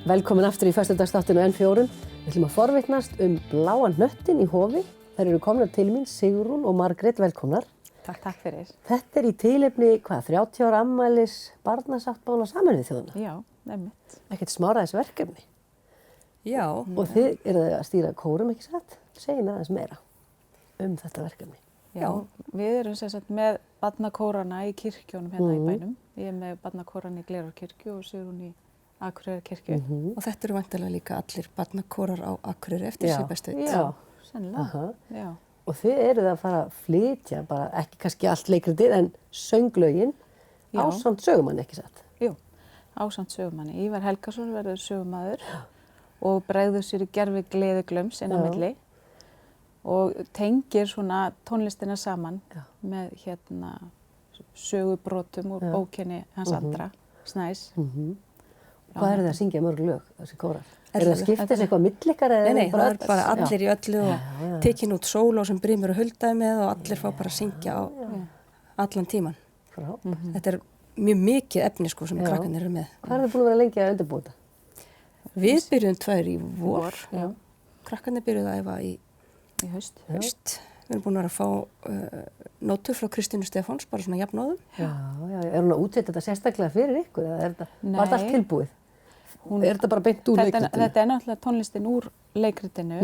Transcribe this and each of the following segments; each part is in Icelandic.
Velkomin aftur í föstudagsþáttinn á N4. Við ætlum að forvitnast bláa hnöttinn í Hofi. Þær eru komnar til mín, Sigrún og Margrét, velkomnar. Takk fyrir. Þetta í tilefni, 30 ára afmælis barnasáttmála Sameinuðu þjóðanna. Já, einmitt. Ekkert smáræðis verkefni. Já. Og þið eruð að stýra kórum, ekki satt? Segið mér aðeins meira þetta verkefni. Já, við erum sem sagt með barnakórana í kirkjónum hérna í bænum. Ég er með barnakóran í Glerárkirkju og Sigrún í Akureyrarkirkju. Og þetta eru væntanlega líka allir barnakórar á Akureyri eftir sér bestu veit. Já, sennilega. Já. Og þið eruð að fara að flytja, bara ekki kannski allt leikritið, en sönglögin ásamt sögumanni, ekki satt? Jú, ásamt sögumanni. Ívar Helgason verður sögumaður og bregður sér í gervi gleðiglöms inn á milli og tengir svona tónlistina saman með sögubrotum úr bókinni hans Andra, Snæs. Hvað eru það að syngja mörg lög, þessi kórar? Er það skiptist eitthvað millikar? Nei, það er bara allir í öllu og tekin út sóló sem Brímur og Huldaði með og allir fá bara að syngja á allan tíman. Þetta er mjög mikið efni sko sem krakkarnir eru með. Hvað er þið búin að vera lengi að undirbúa þetta? Við byrjuðum 2 í vor. Krakkarnir byrjuðu að æfa í haust. Við erum búin að vera að fá nótur frá Kristínu Stefáns, bara svona jafnóðum. Já. Er hún að útsetja þetta sérstaklega fyrir ykkur eða var þetta allt tilbúið? Er þetta bara beint úr leikritinu? Þetta er náttúrulega tónlistin úr leikritinu,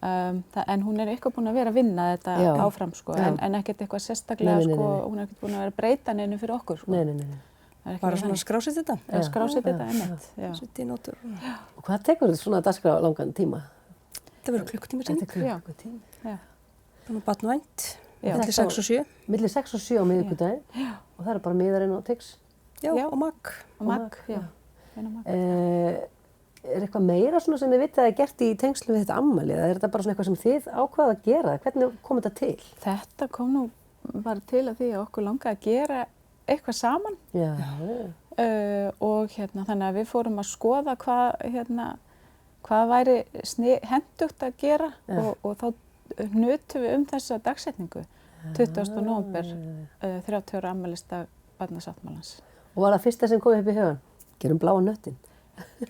en hún er eitthvað búin að vera að vinna þetta áfram, sko, en ekkert eitthvað sérstaklega, sko, hún er ekkert búin að vera að breyta neinu fyrir okkur, sko. Nei. Bara svona skrásið þetta? Skrásið þetta, einmitt. Sett í nótur. Og hvað tekur þetta svona dagskrá langan tíma? Þetta verður klukkutími sem. Þetta er klukkutími. Þannig barn og vænt, milli 6 og 7. Milli 6 og 7 á miðvikudaginn og það er bara miðarinn og Tix. Já, og Magg. Og Magg, já. Er eitthvað meira svona sem þið vitið að það er gert í tengslu við þetta afmæli eða er þetta bara svona eitthvað sem þið ákvaða að gera? Hvernig kom þetta til? Þetta kom nú bara til að því að okkur langaði að gera eitthvað saman. Já. Og þannig að við fórum að skoða hvað væri hentugt að gera og þá hnutum við þessa dagsetningu 20. nóvember 30 ára afmælisdag barnasáttmálans. Og var það fyrsta sem kom upp í hugann? Gerum bláa hnöttinn.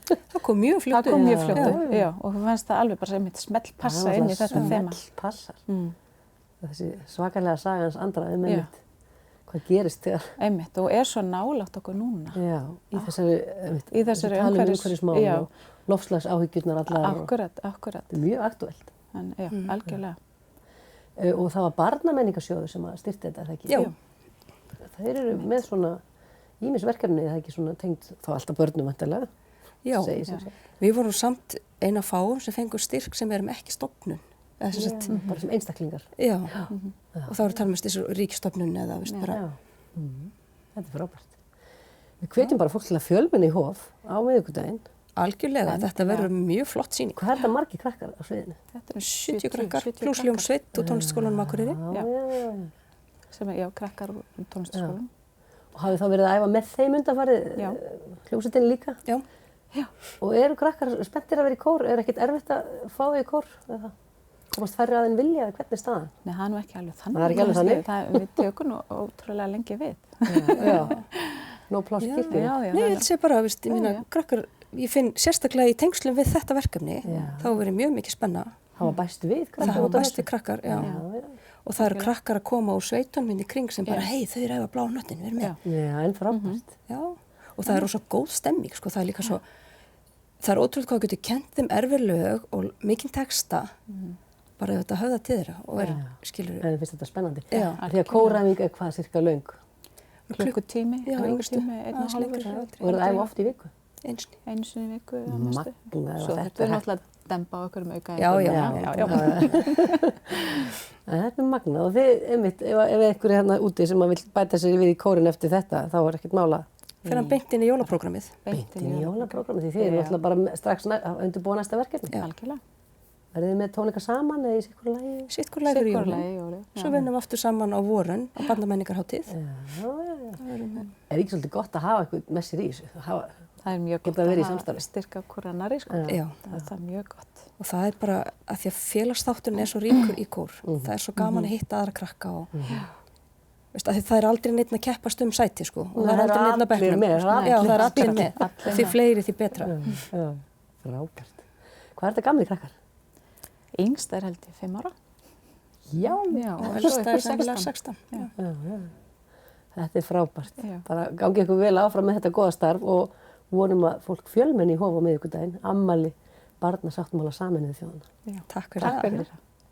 Það kom mjög fljótt. Það kom mjög fljótt, já. Og það fannst það alveg bara sem eitt smell passa inn í þetta þema. Smell passar. Þessi svakalega saga hans Andra einmitt. Hvað gerist þegar? Einmitt, og er svo nálægt okkur núna. Já, í þessari umhverfismál og loftslagsáhyggjurnar allar. Akkurat. Þetta er mjög aktuelt. Já, algjörlega. Og það var barnamenningarsjóður sem að styrkti þetta, er það ekki? Já. Þeir eru með svona ýmisverkefni, það er ekki svona tengt þá alltaf börnum vantarlega. Já, við vorum samt eina fáum sem fengur styrk sem erum ekki stofnun. Bara sem einstaklingar. Já. Og þá eru talað með þessu ríkisstofnun eða veist bara. Þetta er frábært. Við hvetjum bara fólk til að fjölmenna í Hof á miðvikudaginn. Algjörlega, þetta verður mjög flott sýning. Hvað er þetta margir krakkar á sviðinu? Þetta eru 70 krakkar, pluss hljómsveit og tónlistarskólanum Akureyri. Já, krakkar úr tónlistarskólanum. Og hafið þá verið að æfa með þeim undanfarið hljómsveitinni líka? Já. Og eru krakkar spenntir að vera í kór? Er ekkert erfitt að fá þau í kór? Eða komast færri að þeim vilja eða hvernig er staðan? Nei, það er nú ekki alveg þannig. Það er ekki alveg þannig? Við tökum nú ótrúlega lengi við. Nó pláss í kirkjunni? Nei, ég vil segja bara, veist, krakkar, ég finn sérstaklega í tengslum við þetta verkefni, þá verið mjög mikið spenna. Það var bæst við krakkar? Það var bæst við krakkar, já. Og það eru krakkar að koma úr sveitunum inn í kring sem bara, hei, þau eru að æfa bláa hnöttinn, við erum með. Já, en frábært. Já, og það er rosa góð stemming, sko, það er líka svo, það er ótrúlega hvað getur kennt þeim erfið lög og mikinn texta, bara ef þetta höfða til þeirra og skilur. En finnst þetta spennandi? Já. Því að kóræfing er hvað cirka löng? Klukkutími, aðeins lengur. Og eru það æfa oft í viku? Einu sinni í viku. Magna. Svo þetta er náttúrulega að dempa á okkur auka. Já. Þetta er magna og þið, einmitt, ef einhver er hérna úti sem vil bæta sér við í kórin eftir þetta, þá er ekkert mála. Fyrir hann beint inn í jólaprógrammið. Beint inn í jólaprógrammið, því þið eru náttúrulega bara strax að undirbúa næsta verkefni. Algjörlega. Verðið þið með tónleika saman eða í sitthvoru lagi? Sitthvoru lagi í jólum. Svo vinnum við aftur saman á vorun á barnamenningarhátíð. Er ekki svolítið gott að hafa eitthvað með sér í þessu? Það er mjög gott að hafa styrka hvort annarri, sko. Já. Það er mjög gott. Og það er bara að því að félagsþátturinn er svo ríkur í kór. Það er svo gaman að hitta aðra krakka og veist, að það er aldrei neitt að keppast sæti sko og það er aldrei neitt að bekknum. Með, Já, það er allir með. Því fleiri því betra. Já, frábært. Hvað þetta gamli krakkar? Yngst held ég 5 ára. Já, og elsta sennilega 16. Já. Þetta frábært. Bara gangi ykkur vel áfram með þetta góða starf og vonum að fólk fjölmenni í Hof á miðvikudaginn, afmæli barnasáttmála Sameinuðu þjóðanna. Takk fyrir það.